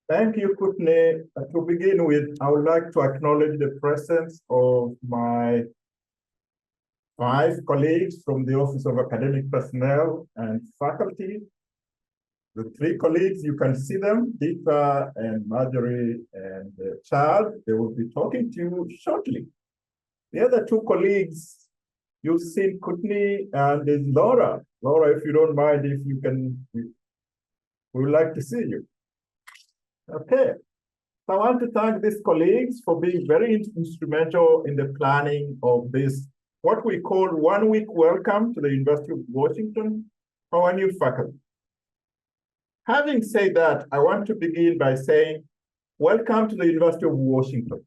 Thank you, Kutne. To begin with, I would like to acknowledge the presence of my 5 colleagues from the Office of Academic Personnel and Faculty. The 3 colleagues, you can see them, Deepa and Marjorie and Chad. They will be talking to you shortly. The other 2 colleagues, you've seen Kutne and there's Laura. Laura, if you don't mind, if you can, we would like to see you. Okay. So I want to thank these colleagues for being very instrumental in the planning of this, what we call 1-week welcome to the University of Washington for our new faculty. Having said that, I want to begin by saying, welcome to the University of Washington.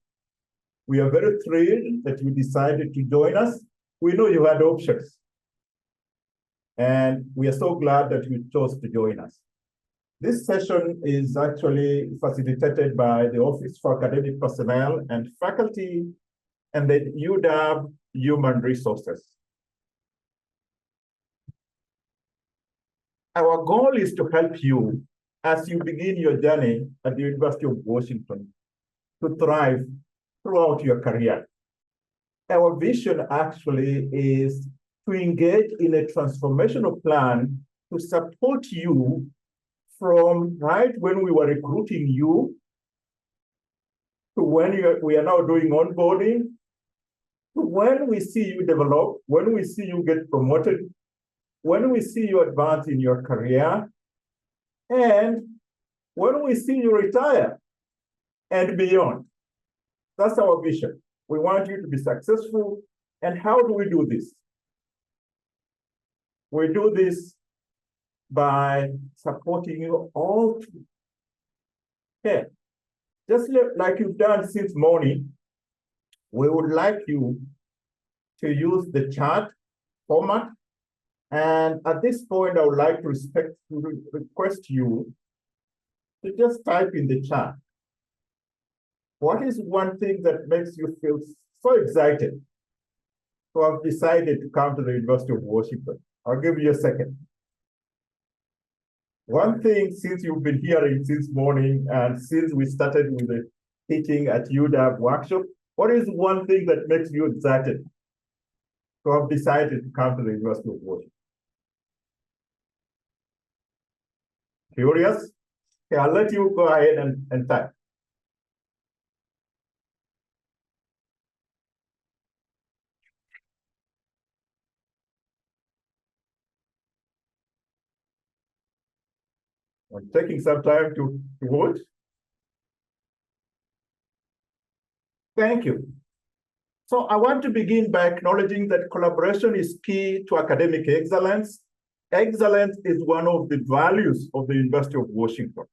We are very thrilled that you decided to join us. We know you had options. And we are so glad that you chose to join us. This session is actually facilitated by the Office for Academic Personnel and Faculty and the UW Human Resources. Our goal is to help you as you begin your journey at the University of Washington to thrive throughout your career. Our vision actually is to engage in a transformational plan to support you from right when we were recruiting you to when we are now doing onboarding, to when we see you develop, when we see you get promoted, when we see you advance in your career, and when we see you retire and beyond. That's our vision. We want you to be successful. And how do we do this? We do this by supporting you all through. Okay. Just like you've done since morning, we would like you to use the chat format. And at this point, I would like to request you to just type in the chat. What is one thing that makes you feel so excited to have decided to come to the University of Washington? I'll give you a second. One thing, since you've been hearing since morning and since we started with the teaching at UW workshop, what is one thing that makes you excited to have decided to come to the University of Washington? Curious? Okay, I'll let you go ahead and type. I'm taking some time to vote. Thank you. So I want to begin by acknowledging that collaboration is key to academic excellence. Excellence is one of the values of the University of Washington.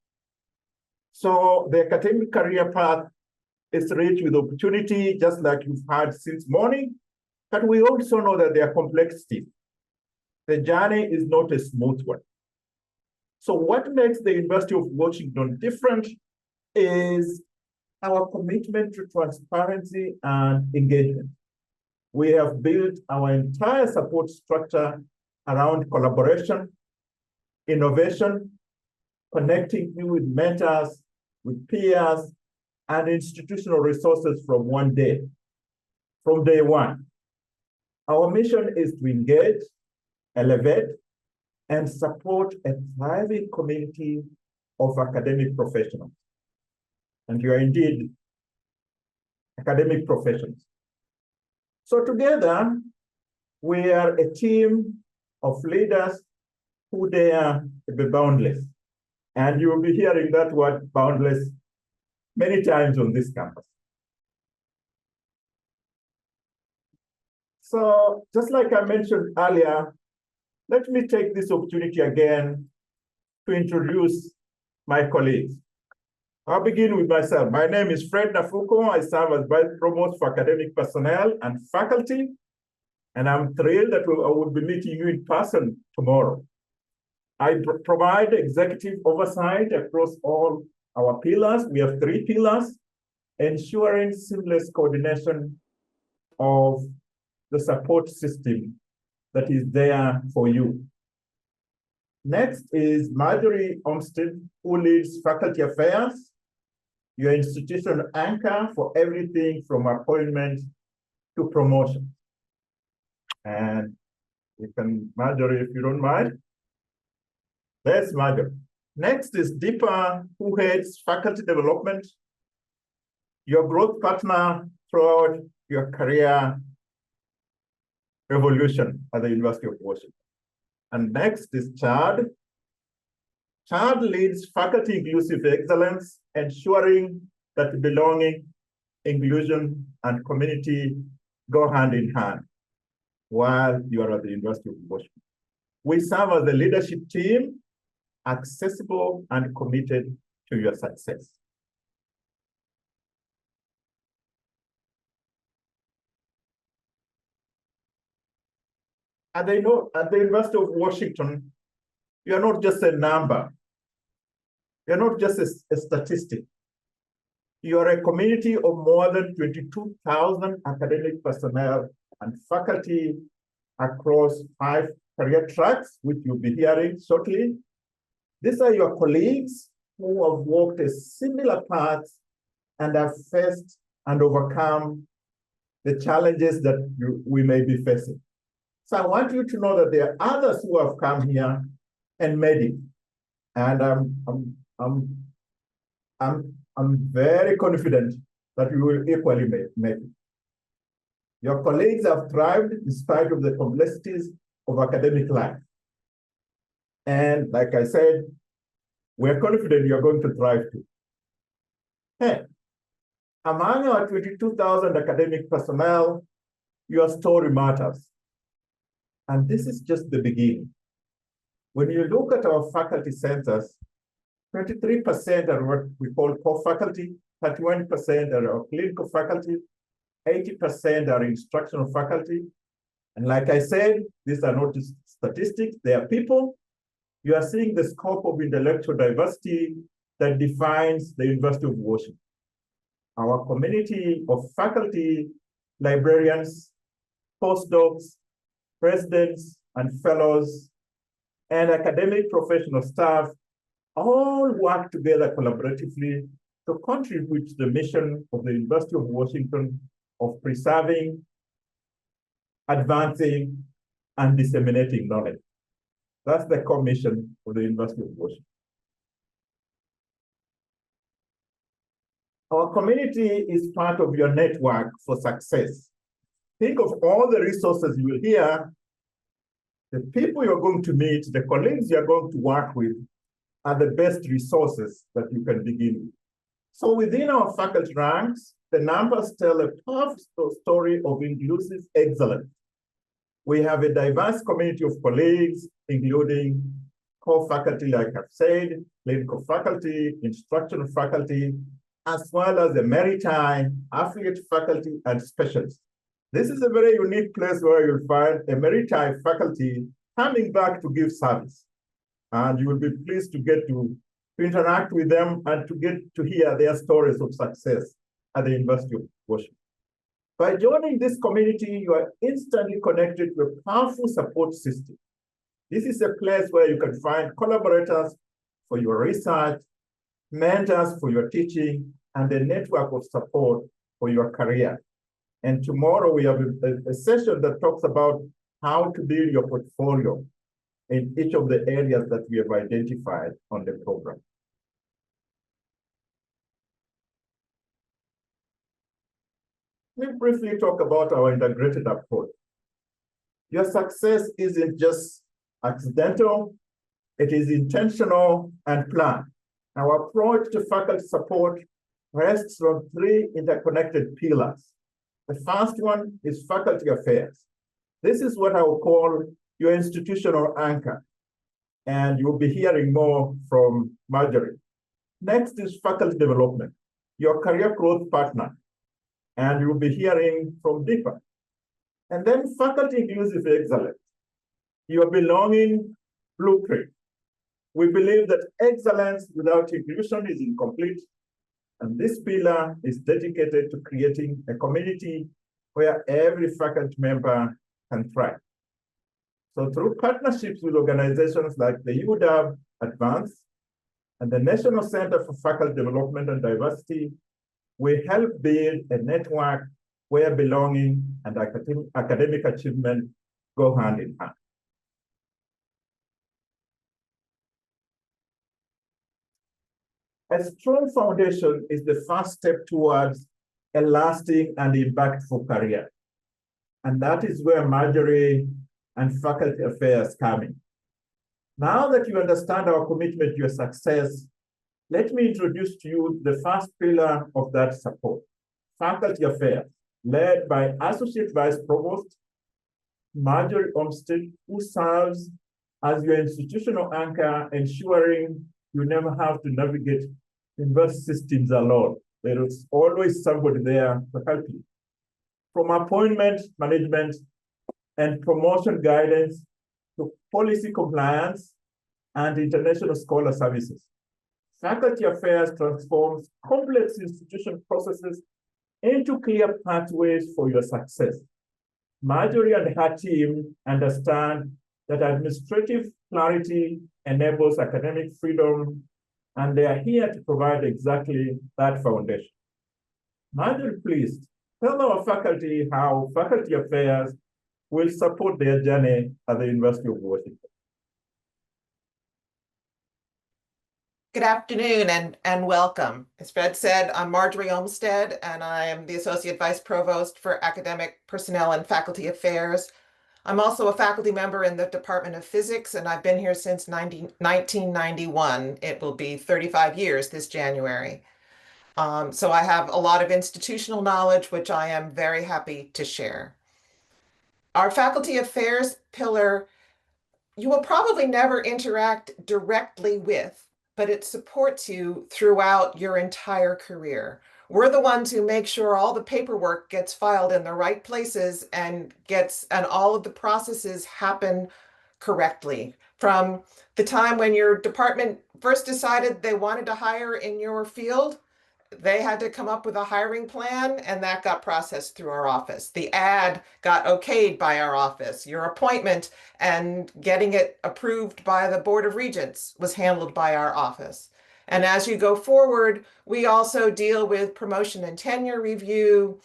So the academic career path is rich with opportunity, just like you've had since morning, but we also know that there are complexities. The journey is not a smooth one. So what makes the University of Washington different is our commitment to transparency and engagement. We have built our entire support structure around collaboration, innovation, connecting you with mentors, with peers, and institutional resources from day one. Our mission is to engage, elevate, and support a thriving community of academic professionals. And you are indeed academic professionals. So together, we are a team of leaders who dare to be boundless. And you will be hearing that word boundless many times on this campus. So just like I mentioned earlier, let me take this opportunity again to introduce my colleagues. I'll begin with myself. My name is Fred Nafuko. I serve as Vice Provost for Academic Personnel and Faculty, and I'm thrilled that I will be meeting you in person tomorrow. I provide executive oversight across all our pillars. We have 3 pillars, ensuring seamless coordination of the support system that is there for you. Next is Marjorie Olmsted, who leads faculty affairs. your institution anchor for everything from appointment to promotion. And you can Marjorie, if you don't mind. There's Marjorie. Next is Deepa, who heads faculty development, your growth partner throughout your career evolution at the University of Washington. And next is Chad. Chad leads faculty inclusive excellence, ensuring that belonging, inclusion, and community go hand in hand while you are at the University of Washington. We serve as the leadership team, accessible and committed to your success. And they know at the University of Washington, you're not just a number. You're not just a statistic. You're a community of more than 22,000 academic personnel and faculty across 5 career tracks, which you'll be hearing shortly. These are your colleagues who have walked a similar path and have faced and overcome the challenges that we may be facing. So I want you to know that there are others who have come here and made it. And I'm very confident that you will equally make it. Your colleagues have thrived in spite of the complexities of academic life. And like I said, we're confident you're going to thrive too. Hey, among our 22,000 academic personnel, your story matters. And this is just the beginning. When you look at our faculty centers, 23% are what we call core faculty, 31% are our clinical faculty, 80% are instructional faculty. And like I said, these are not just statistics, they are people. You are seeing the scope of intellectual diversity that defines the University of Washington. Our community of faculty, librarians, postdocs, presidents and fellows, and academic professional staff all work together collaboratively to contribute to the mission of the University of Washington of preserving, advancing, and disseminating knowledge. That's the core mission of the University of Washington. Our community is part of your network for success. Think of all the resources you will hear, the people you're going to meet, the colleagues you're going to work with are the best resources that you can begin with. So within our faculty ranks, the numbers tell a powerful story of inclusive excellence. We have a diverse community of colleagues, including core faculty, like I've said, clinical faculty, instructional faculty, as well as the maritime, affiliate faculty, and specialists. This is a very unique place where you'll find a maritime faculty coming back to give service. And you will be pleased to get to interact with them and to get to hear their stories of success at the University of Washington. By joining this community, you are instantly connected to a powerful support system. This is a place where you can find collaborators for your research, mentors for your teaching, and a network of support for your career. And tomorrow we have a session that talks about how to build your portfolio in each of the areas that we have identified on the program. Let me briefly talk about our integrated approach. Your success isn't just accidental, it is intentional and planned. Our approach to faculty support rests on 3 interconnected pillars. The first one is faculty affairs. This is what I will call your institutional anchor, and you'll be hearing more from Marjorie. Next is faculty development, your career growth partner, and you'll be hearing from Deepa. And then faculty inclusive excellence, your belonging blueprint. We believe that excellence without inclusion is incomplete, and this pillar is dedicated to creating a community where every faculty member can thrive. So through partnerships with organizations like the UW Advance, And the National Center for Faculty Development and Diversity will help build a network where belonging and academic achievement go hand in hand. A strong foundation is the first step towards a lasting and impactful career. And that is where Marjorie and faculty affairs come in. Now that you understand our commitment to your success, let me introduce to you the first pillar of that support, faculty affairs, led by Associate Vice Provost Marjorie Olmsted, who serves as your institutional anchor, ensuring you never have to navigate university systems alone. There is always somebody there to help you. From appointment management and promotion guidance to policy compliance and international scholar services. Faculty affairs transforms complex institution processes into clear pathways for your success. Marjorie and her team understand that administrative clarity enables academic freedom, and they are here to provide exactly that foundation. Marjorie, please tell our faculty how faculty affairs will support their journey at the University of Washington. Good afternoon and welcome. As Fred said, I'm Marjorie Olmsted, and I am the Associate Vice Provost for Academic Personnel and Faculty Affairs. I'm also a faculty member in the Department of Physics, and I've been here since 1991. It will be 35 years this January. So I have a lot of institutional knowledge, which I am very happy to share. Our faculty affairs pillar, you will probably never interact directly with, but it supports you throughout your entire career. We're the ones who make sure all the paperwork gets filed in the right places and all of the processes happen correctly. From the time when your department first decided they wanted to hire in your field, they had to come up with a hiring plan, and that got processed through our office. The ad got okayed by our office. Your appointment and getting it approved by the Board of Regents was handled by our office. And as you go forward, we also deal with promotion and tenure review.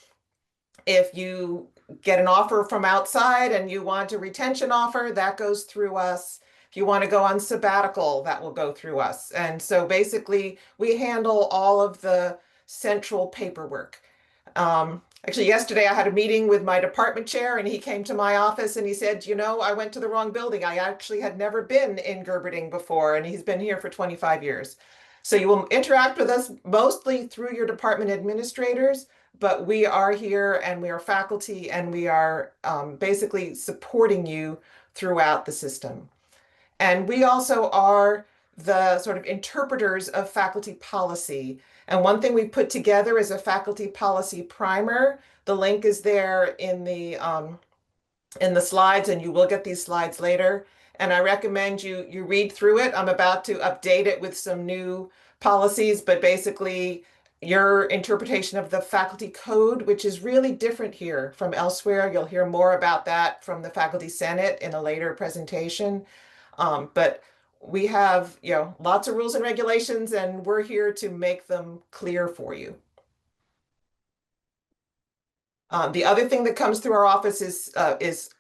If you get an offer from outside and you want a retention offer, that goes through us. If you want to go on sabbatical, that will go through us. And so basically, we handle all of the central paperwork. Actually, yesterday I had a meeting with my department chair, and he came to my office and he said, you know, I went to the wrong building. I actually had never been in Gerberding before, and he's been here for 25 years. So you will interact with us mostly through your department administrators, but we are here and we are faculty, and we are basically supporting you throughout the system. And we also are the sort of interpreters of faculty policy. And one thing we put together is a faculty policy primer. The link is there in the slides, and you will get these slides later. And I recommend you read through it. I'm about to update it with some new policies, but basically your interpretation of the faculty code, which is really different here from elsewhere. You'll hear more about that from the Faculty Senate in a later presentation. But we have, lots of rules and regulations, and we're here to make them clear for you. The other thing that comes through our office is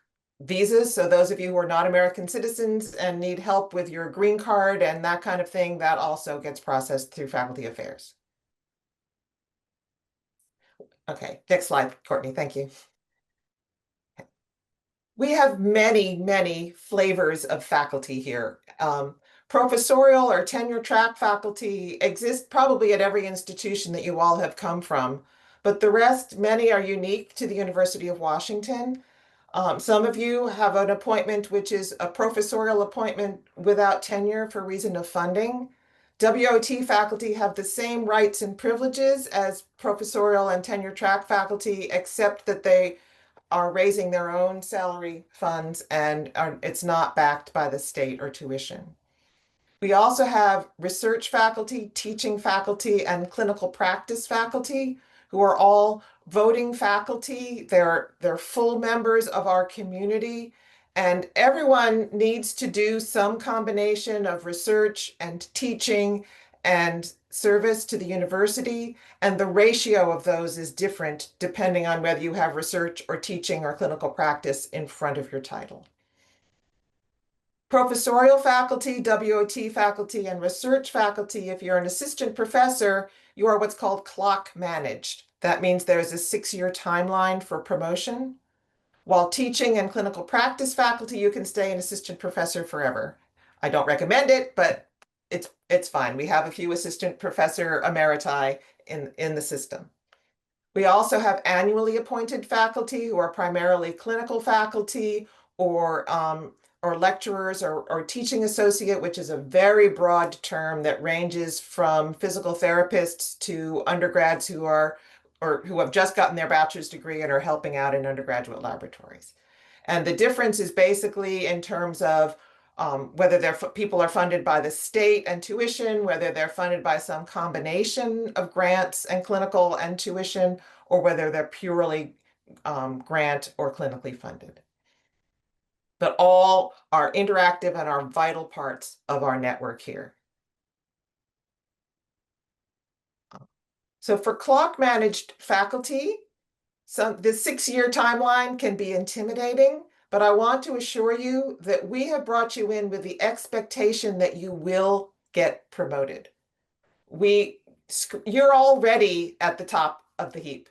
visas. So those of you who are not American citizens and need help with your green card and that kind of thing, that also gets processed through faculty affairs. Okay, next slide, Courtney, thank you. We have many, many flavors of faculty here. Professorial or tenure track faculty exist probably at every institution that you all have come from, but the rest, many are unique to the University of Washington. Some of you have an appointment which is a professorial appointment without tenure for reason of funding. WOT faculty have the same rights and privileges as professorial and tenure track faculty, except that they are raising their own salary funds, and it's not backed by the state or tuition. We also have research faculty, teaching faculty, and clinical practice faculty, who are all voting faculty. They're full members of our community, And everyone needs to do some combination of research and teaching and service to the university. And the ratio of those is different depending on whether you have research or teaching or clinical practice in front of your title. Professorial faculty, WOT faculty, and research faculty, if you're an assistant professor, you are what's called clock managed. That means there's a 6-year timeline for promotion. While teaching and clinical practice faculty, you can stay an assistant professor forever. I don't recommend it, but it's fine. We have a few assistant professor emeriti in the system. We also have annually appointed faculty who are primarily clinical faculty or lecturers or teaching associate, which is a very broad term that ranges from physical therapists to undergrads who have just gotten their bachelor's degree and are helping out in undergraduate laboratories. And the difference is basically in terms of whether people are funded by the state and tuition, whether they're funded by some combination of grants and clinical and tuition, or whether they're purely grant or clinically funded. But all are interactive and are vital parts of our network here. So for clock managed faculty, the 6-year timeline can be intimidating, but I want to assure you that we have brought you in with the expectation that you will get promoted. You're already at the top of the heap.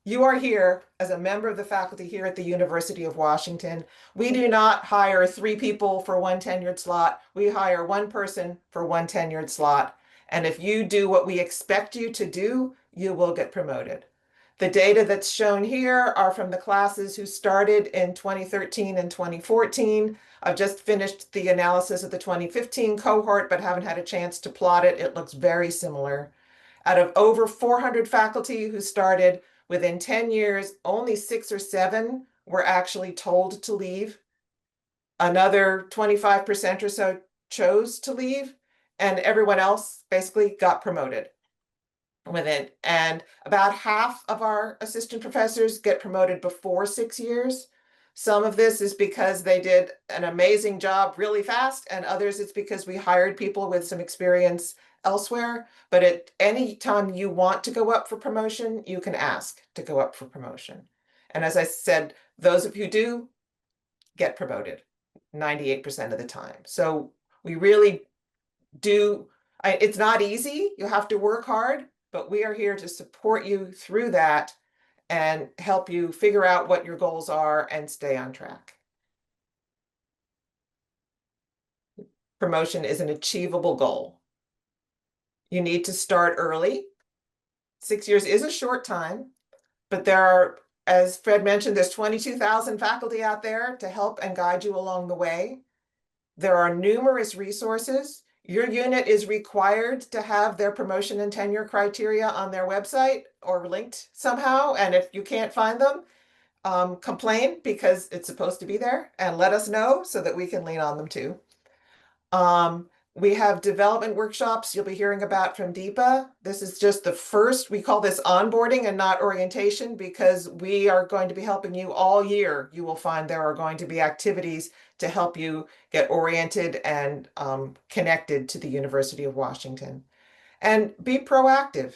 You are here as a member of the faculty here at the University of Washington. We do not hire 3 people for one tenured slot. We hire 1 person for one tenured slot. And if you do what we expect you to do, you will get promoted. The data that's shown here are from the classes who started in 2013 and 2014. I've just finished the analysis of the 2015 cohort, but haven't had a chance to plot it. It looks very similar. Out of over 400 faculty who started within 10 years, only 6 or 7 were actually told to leave. Another 25% or so chose to leave, and everyone else basically got promoted with it. And about half of our assistant professors get promoted before 6 years. Some of this is because they did an amazing job really fast, and others it's because we hired people with some experience elsewhere. But at any time you want to go up for promotion, you can ask to go up for promotion. And as I said, those of you who do get promoted 98% of the time. So we really do, it's not easy. You have to work hard, but we are here to support you through that and help you figure out what your goals are and stay on track. Promotion is an achievable goal. You need to start early. 6 years is a short time, but there are, as Fred mentioned, there's 22,000 faculty out there to help and guide you along the way. There are numerous resources. Your unit is required to have their promotion and tenure criteria on their website or linked somehow. And if you can't find them, complain because it's supposed to be there and let us know so that we can lean on them too. We have development workshops you'll be hearing about from Deepa. This is just the first. We call this onboarding and not orientation because we are going to be helping you all year. You will find there are going to be activities to help you get oriented and connected to the University of Washington. And be proactive.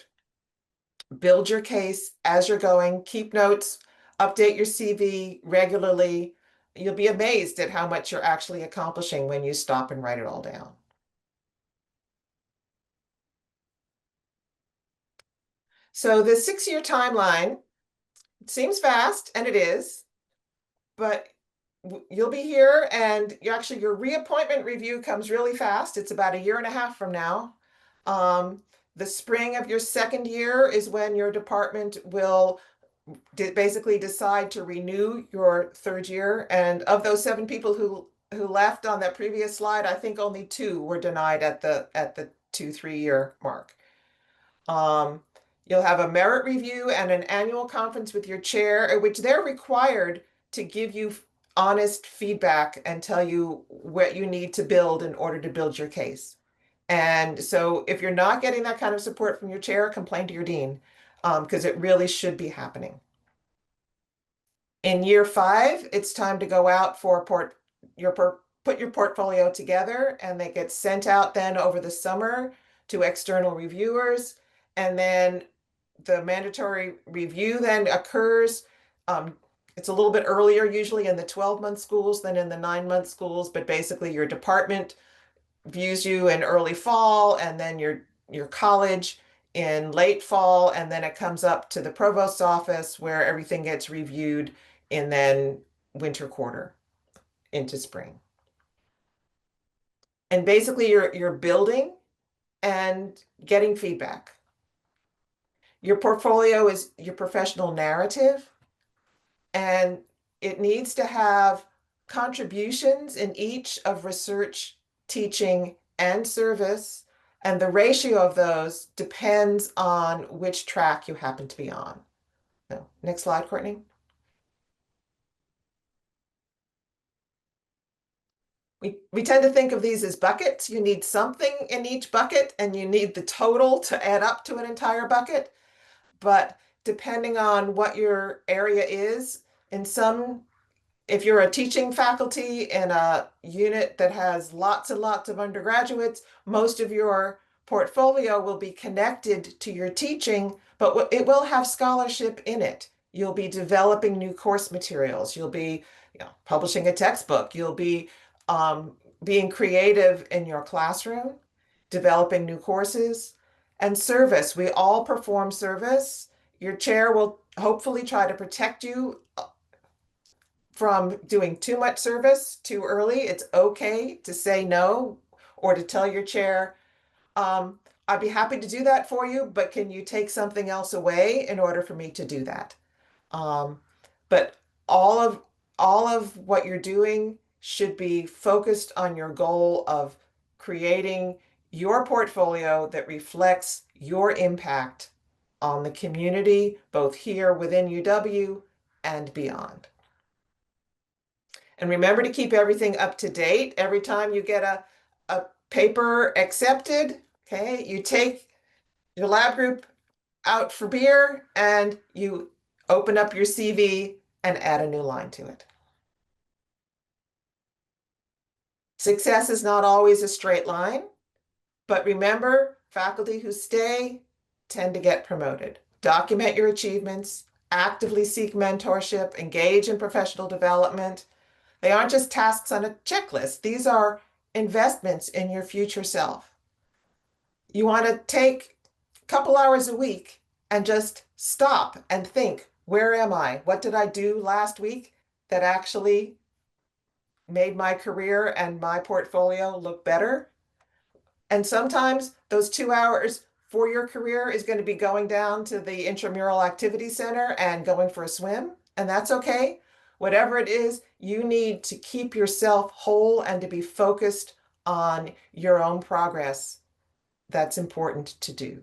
Build your case as you're going. Keep notes. Update your CV regularly. You'll be amazed at how much you're actually accomplishing when you stop and write it all down. So the 6-year timeline seems fast, and it is, but you'll be here and your reappointment review comes really fast. It's about 1.5 years from now. The spring of your 2nd year is when your department will basically decide to renew your 3rd year. And of those 7 people who left on that previous slide, I think only 2 were denied at the 2-3 year mark. You'll have a merit review and an annual conference with your chair, at which they're required to give you honest feedback and tell you what you need to build in order to build your case. And so if you're not getting that kind of support from your chair, complain to your dean, because it really should be happening. In year 5, it's time to go out for put your portfolio together, and they get sent out then over the summer to external reviewers. And then the mandatory review then occurs. It's a little bit earlier, usually in the 12-month schools than in the 9-month schools, but basically your department views you in early fall, and then your college in late fall, and then it comes up to the provost's office where everything gets reviewed in then winter quarter into spring. And basically you're building and getting feedback. Your portfolio is your professional narrative, and it needs to have contributions in each of research, teaching, and service. And the ratio of those depends on which track you happen to be on. So, next slide, Courtney. We tend to think of these as buckets. You need something in each bucket, and you need the total to add up to an entire bucket. But depending on what your area is, in some, if you're a teaching faculty in a unit that has lots and lots of undergraduates, most of your portfolio will be connected to your teaching, but it will have scholarship in it. You'll be developing new course materials. You'll be, publishing a textbook. You'll be being creative in your classroom, developing new courses, and service. We all perform service. Your chair will hopefully try to protect you from doing too much service too early. It's okay to say no or to tell your chair, I'd be happy to do that for you, but can you take something else away in order for me to do that? But all of what you're doing should be focused on your goal of creating your portfolio that reflects your impact on the community, both here within UW and beyond. And remember to keep everything up to date. Every time you get a paper accepted, okay, you take your lab group out for beer and you open up your CV and add a new line to it. Success is not always a straight line, but remember, faculty who stay tend to get promoted. Document your achievements, actively seek mentorship, engage in professional development. They aren't just tasks on a checklist. These are investments in your future self. You want to take a couple hours a week and just stop and think, where am I? What did I do last week that actually made my career and my portfolio look better? And sometimes those 2 hours for your career is going to be going down to the intramural activity center and going for a swim, and that's okay. Whatever it is, you need to keep yourself whole and to be focused on your own progress. That's important to do.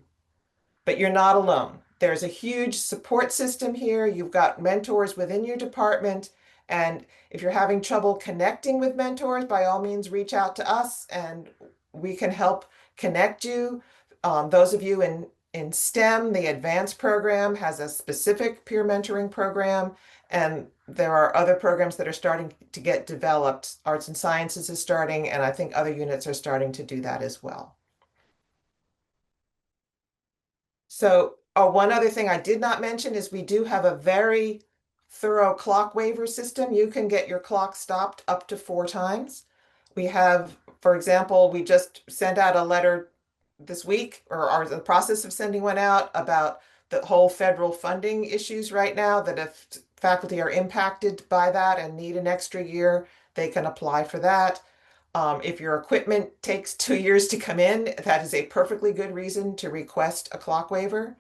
But you're not alone. There's a huge support system here. You've got mentors within your department. And if you're having trouble connecting with mentors, by all means, reach out to us and we can help connect you. Those of you in STEM, the advanced program has a specific peer mentoring program, and there are other programs that are starting to get developed. Arts and Sciences is starting, and I think other units are starting to do that as well. So one other thing I did not mention is we do have a very thorough clock waiver system. You can get your clock stopped up to 4 times. We have, for example, we just sent out a letter this week, or are in the process of sending one out, about the whole federal funding issues right now, that if faculty are impacted by that and need an extra year, they can apply for that. If your equipment takes 2 years to come in, that is a perfectly good reason to request a clock waiver.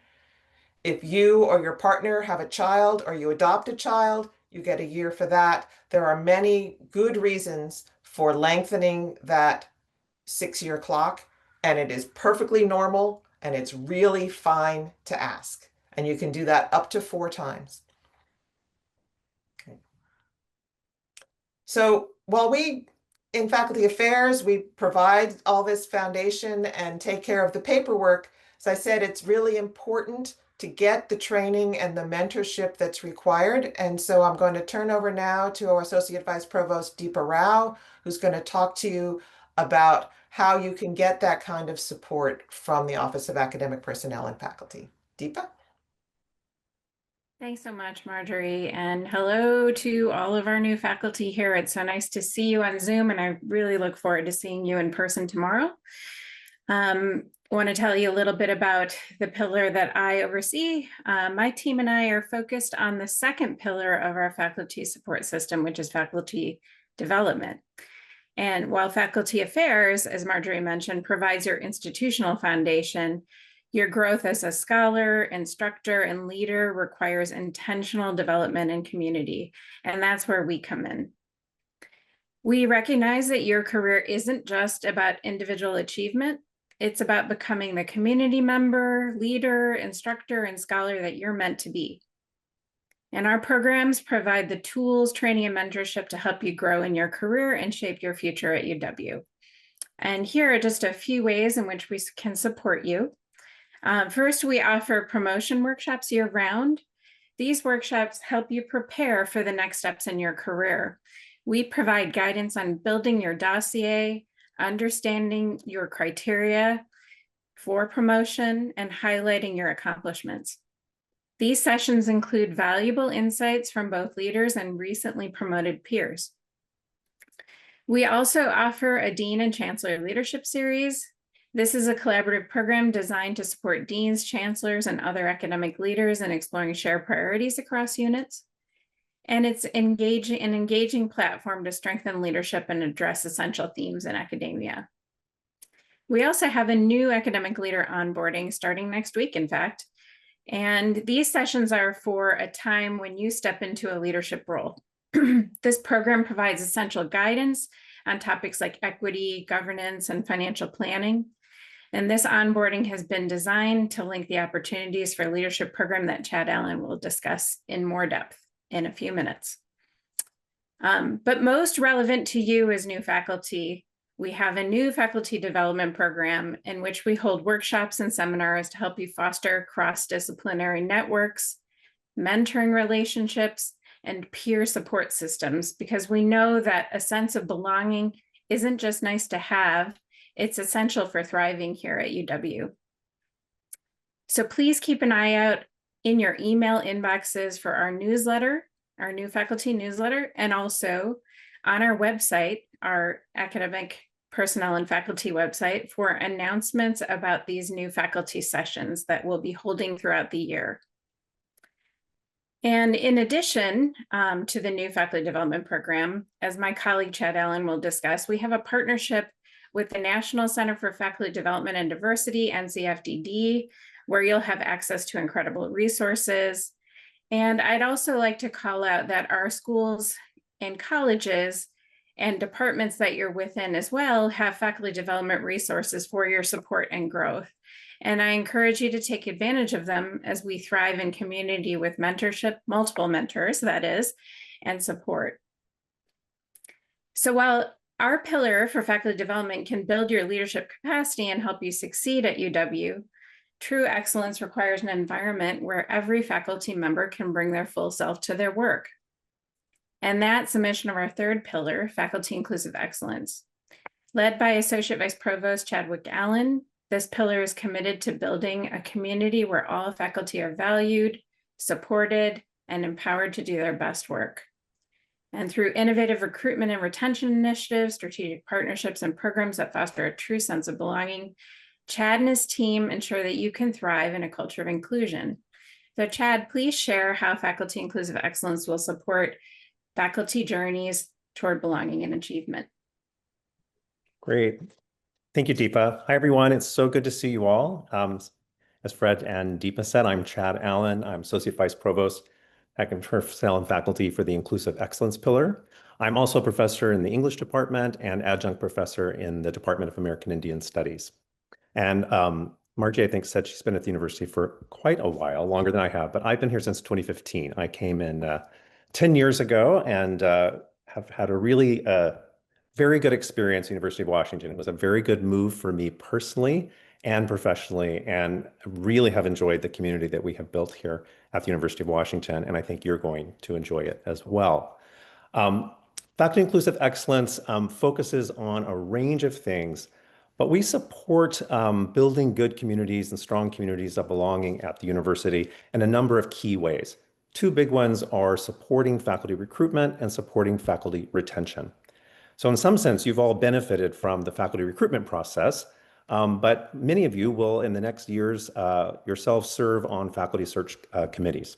If you or your partner have a child or you adopt a child, you get a year for that. There are many good reasons for lengthening that 6-year clock, and it is perfectly normal and it's really fine to ask. And you can do that up to 4 times. Okay. So while we in faculty affairs, we provide all this foundation and take care of the paperwork, As I said, it's really important to get the training and the mentorship that's required. And so I'm going to turn over now to our Associate Vice Provost, Deepa Rao, who's going to talk to you about how you can get that kind of support from the Office of Academic Personnel and Faculty. Deepa? Thanks so much, Marjorie, and hello to all of our new faculty here. It's so nice to see you on Zoom, and I really look forward to seeing you in person tomorrow. I want to tell you a little bit about the pillar that I oversee. My team and I are focused on the second pillar of our faculty support system, which is faculty development. And while faculty affairs, as Marjorie mentioned, provides your institutional foundation, your growth as a scholar, instructor, and leader requires intentional development and community, and that's where we come in. We recognize that your career isn't just about individual achievement. It's about becoming the community member, leader, instructor, and scholar that you're meant to be. And our programs provide the tools, training, and mentorship to help you grow in your career and shape your future at UW. And here are just a few ways in which we can support you. First, we offer promotion workshops year-round. These workshops help you prepare for the next steps in your career. We provide guidance on building your dossier, understanding your criteria for promotion, and highlighting your accomplishments. These sessions include valuable insights from both leaders and recently promoted peers. We also offer a Dean and Chancellor Leadership Series. This is a collaborative program designed to support deans, chancellors, and other academic leaders in exploring shared priorities across units. And it's an engaging platform to strengthen leadership and address essential themes in academia. We also have a new academic leader onboarding starting next week, in fact. And these sessions are for a time when you step into a leadership role. This program provides essential guidance on topics like equity, governance, and financial planning. And this onboarding has been designed to link the opportunities for leadership program that Chad Allen will discuss in more depth in a few minutes. But most relevant to you as new faculty, we have a new faculty development program in which we hold workshops and seminars to help you foster cross-disciplinary networks, mentoring relationships, and peer support systems, because we know that a sense of belonging isn't just nice to have, it's essential for thriving here at UW. So please keep an eye out in your email inboxes for our newsletter, our new faculty newsletter, and also on our website, our academic personnel and faculty website, for announcements about these new faculty sessions that we'll be holding throughout the year. And in addition to the new faculty development program, as my colleague Chad Allen will discuss, we have a partnership with the National Center for Faculty Development and Diversity, NCFDD, where you'll have access to incredible resources. And I'd also like to call out that our schools and colleges and departments that you're within as well have faculty development resources for your support and growth. And I encourage you to take advantage of them as we thrive in community with mentorship, multiple mentors, that is, and support. So while our pillar for faculty development can build your leadership capacity and help you succeed at UW, true excellence requires an environment where every faculty member can bring their full self to their work. And that's the mission of our third pillar, faculty inclusive excellence. Led by Associate Vice Provost Chadwick Allen, this pillar is committed to building a community where all faculty are valued, supported, and empowered to do their best work. And through innovative recruitment and retention initiatives, strategic partnerships, and programs that foster a true sense of belonging, Chad and his team ensure that you can thrive in a culture of inclusion. So Chad, please share how faculty inclusive excellence will support faculty journeys toward belonging and achievement. Great. Thank you, Deepa. Hi, everyone. It's so good to see you all. As Fred and Deepa said, I'm Chad Allen. I'm Associate Vice Provost, Academic Personnel and Faculty for the Inclusive Excellence Pillar. I'm also a professor in the English department and adjunct professor in the Department of American Indian Studies. And Margie, I think, said she's been at the university for quite a while, longer than I have, but I've been here since 2015. I came in 10 years ago and have had a really very good experience at the University of Washington. It was a very good move for me personally and professionally, and really have enjoyed the community that we have built here at the University of Washington, and I think you're going to enjoy it as well. Faculty Inclusive Excellence focuses on a range of things, but we support building good communities and strong communities of belonging at the university in a number of key ways. Two big ones are supporting faculty recruitment and supporting faculty retention. So in some sense, you've all benefited from the faculty recruitment process, but many of you will in the next years yourselves serve on faculty search committees.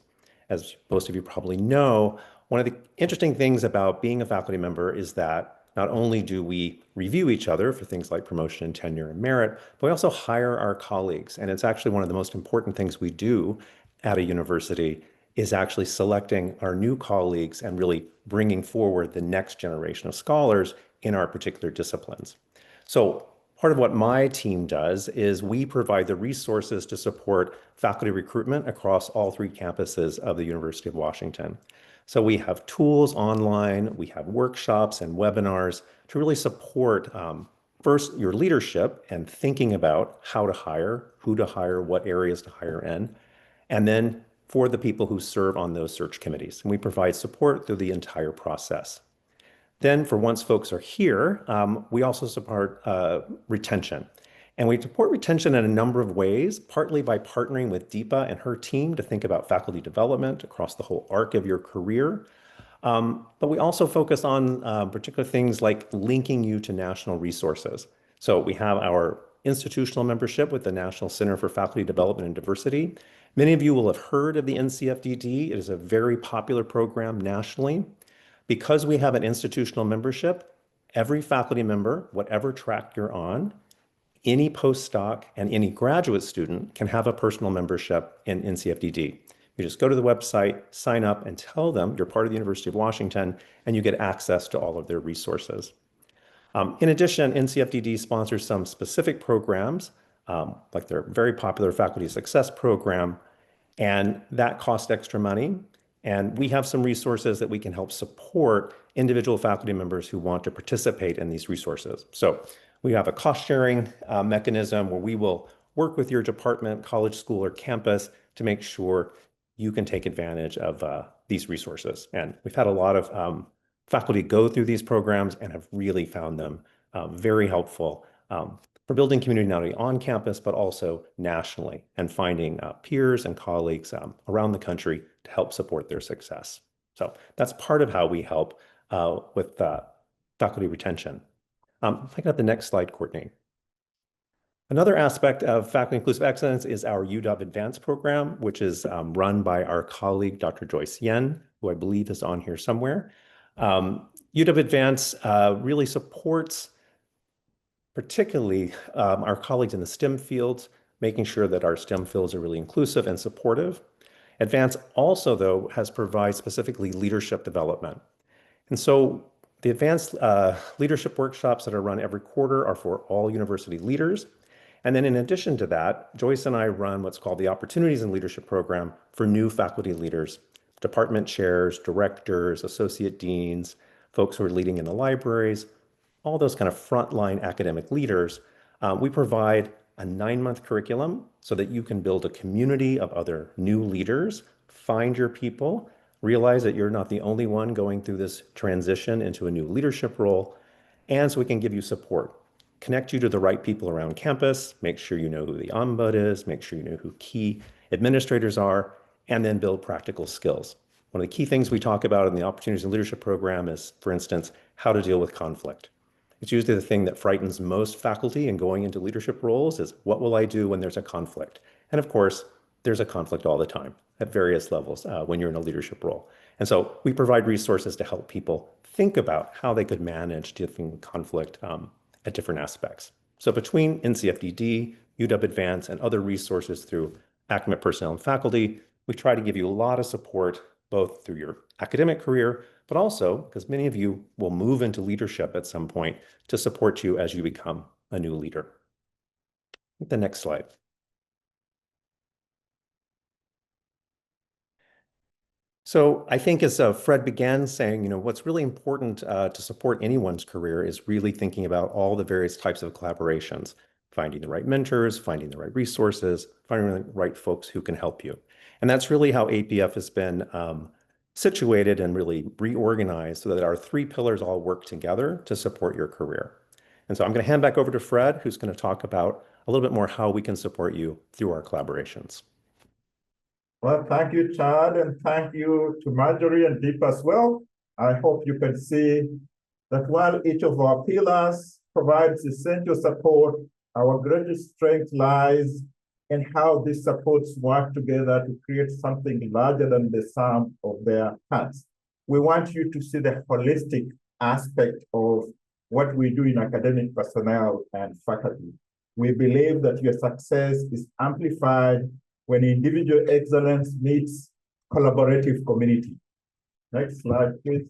As most of you probably know, one of the interesting things about being a faculty member is that not only do we review each other for things like promotion and tenure and merit, but we also hire our colleagues. And it's actually one of the most important things we do at a university is actually selecting our new colleagues and really bringing forward the next generation of scholars in our particular disciplines. So part of what my team does is we provide the resources to support faculty recruitment across all three campuses of the University of Washington. So we have tools online, we have workshops and webinars to really support first your leadership and thinking about how to hire, who to hire, what areas to hire in, and then for the people who serve on those search committees. And we provide support through the entire process. Then for once folks are here, we also support retention. And we support retention in a number of ways, partly by partnering with Deepa and her team to think about faculty development across the whole arc of your career. But we also focus on particular things like linking you to national resources. So we have our institutional membership with the National Center for Faculty Development and Diversity. Many of you will have heard of the NCFDD. It is a very popular program nationally. Because we have an institutional membership, every faculty member, whatever track you're on, any postdoc and any graduate student can have a personal membership in NCFDD. You just go to the website, sign up, and tell them you're part of the University of Washington, and you get access to all of their resources. In addition, NCFDD sponsors some specific programs, like their very popular Faculty Success Program, and that costs extra money. And we have some resources that we can help support individual faculty members who want to participate in these resources. So we have a cost sharing mechanism where we will work with your department, college, school, or campus to make sure you can take advantage of these resources. And we've had a lot of faculty go through these programs and have really found them very helpful for building community not only on campus, but also nationally, and finding peers and colleagues around the country to help support their success. So that's part of how we help with faculty retention. If I can have the next slide, Courtney. Another aspect of Faculty Inclusive Excellence is our UW Advanced program, which is run by our colleague, Dr. Joyce Yen, who I believe is on here somewhere. UW Advanced really supports particularly our colleagues in the STEM fields, making sure that our STEM fields are really inclusive and supportive. Advance also, though, has provided specifically leadership development. And so the advanced leadership workshops that are run every quarter are for all university leaders. And then in addition to that, Joyce and I run what's called the Opportunities in Leadership program for new faculty leaders, department chairs, directors, associate deans, folks who are leading in the libraries, all those kind of frontline academic leaders. We provide a 9-month curriculum so that you can build a community of other new leaders, find your people, realize that you're not the only one going through this transition into a new leadership role, and so we can give you support, connect you to the right people around campus, make sure you know who the ombud is, make sure you know who key administrators are, and then build practical skills. One of the key things we talk about in the Opportunities in Leadership program is, for instance, how to deal with conflict. It's usually the thing that frightens most faculty in going into leadership roles is, what will I do when there's a conflict? And of course, there's a conflict all the time at various levels when you're in a leadership role. And so we provide resources to help people think about how they could manage different conflict at different aspects. So between NCFDD, UW Advance, and other resources through academic personnel and faculty, we try to give you a lot of support, both through your academic career, but also, because many of you will move into leadership at some point, to support you as you become a new leader. The next slide. So I think as Fred began saying, what's really important to support anyone's career is really thinking about all the various types of collaborations. finding the right mentors, finding the right resources, finding the right folks who can help you. And that's really how APF has been situated and really reorganized so that our three pillars all work together to support your career. And so I'm going to hand back over to Fred, who's going to talk about a little bit more how we can support you through our collaborations. Well, thank you, Chad, and thank you to Marjorie and Deep as well. I hope you can see that while each of our pillars provides essential support, our greatest strength lies in how these supports work together to create something larger than the sum of their parts. We want you to see the holistic aspect of what we do in academic personnel and faculty. We believe that your success is amplified when individual excellence meets collaborative community. Next slide, please.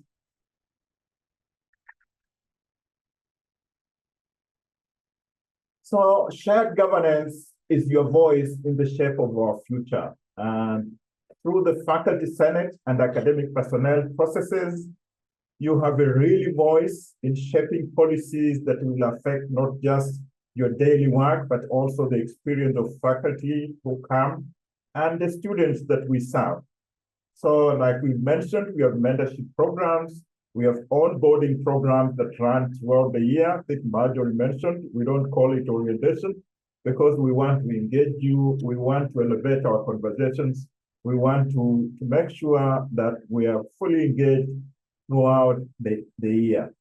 So shared governance is your voice in the shape of our future. And through the Faculty Senate and academic personnel processes, you have a real voice in shaping policies that will affect not just your daily work, but also the experience of faculty who come and the students that we serve. So like we mentioned, we have mentorship programs, we have onboarding programs that run throughout the year. I think Marjorie mentioned, we don't call it orientation because we want to engage you, we want to elevate our conversations, we want to make sure that we are fully engaged throughout the year.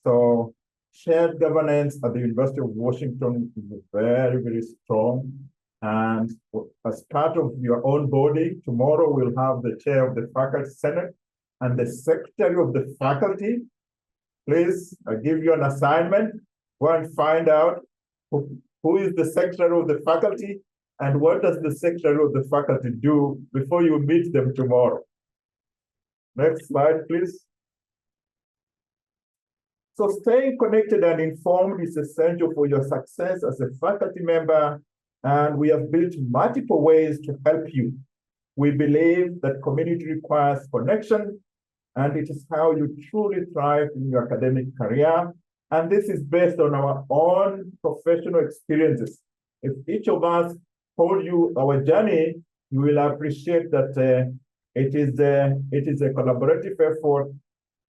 So shared governance at the University of Washington is very, very strong. And as part of your onboarding, tomorrow we'll have the chair of the Faculty Senate and the secretary of the faculty. Please, I give you an assignment. Go and find out who is the secretary of the faculty and what does the secretary of the faculty do before you meet them tomorrow. Next slide, please. So staying connected and informed is essential for your success as a faculty member, and we have built multiple ways to help you. We believe that community requires connection, and it is how you truly thrive in your academic career. And this is based on our own professional experiences. If each of us told you our journey, you will appreciate that it is a collaborative effort,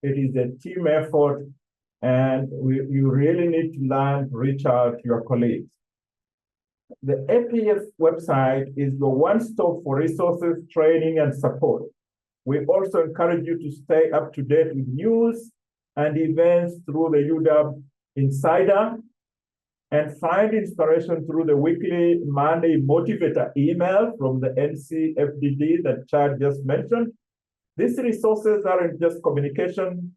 it is a team effort, and you really need to learn to reach out to your colleagues. The APF website is your one-stop for resources, training, and support. We also encourage you to stay up to date with news and events through the UW Insider, and find inspiration through the weekly Monday Motivator email from the NCFDD that Chad just mentioned. These resources aren't just communication,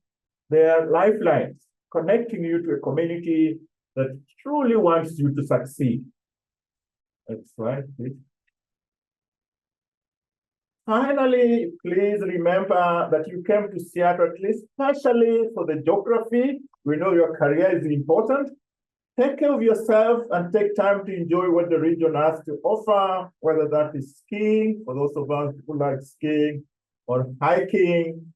they are lifelines, connecting you to a community that truly wants you to succeed. Next slide, please. Finally, please remember that you came to Seattle at least partially for the geography. We know your career is important. Take care of yourself and take time to enjoy what the region has to offer, whether that is skiing, for those of us who like skiing, or hiking,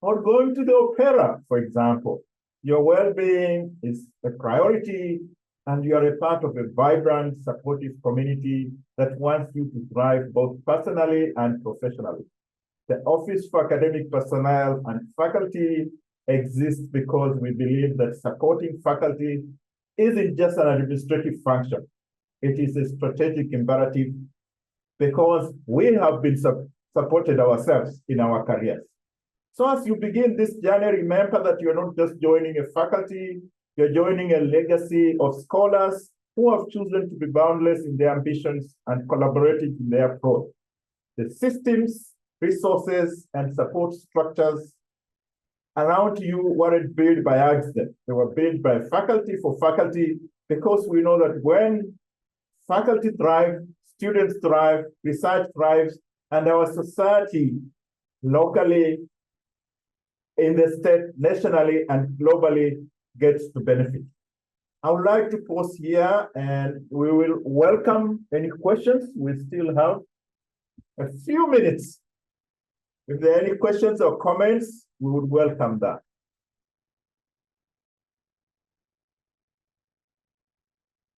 or going to the opera, for example. Your well-being is a priority, and you are a part of a vibrant, supportive community that wants you to thrive both personally and professionally. The Office for Academic Personnel and Faculty exists because we believe that supporting faculty isn't just an administrative function. It is a strategic imperative because we have been supported ourselves in our careers. So as you begin this journey, remember that you're not just joining a faculty, you're joining a legacy of scholars who have chosen to be boundless in their ambitions and collaborative in their approach. The systems, resources, and support structures around you weren't built by accident. They were built by faculty for faculty, because we know that when faculty thrive, students thrive, research thrives, and our society locally, in the state, nationally, and globally gets to benefit. I would like to pause here and we will welcome any questions. We still have a few minutes. If there are any questions or comments, we would welcome that.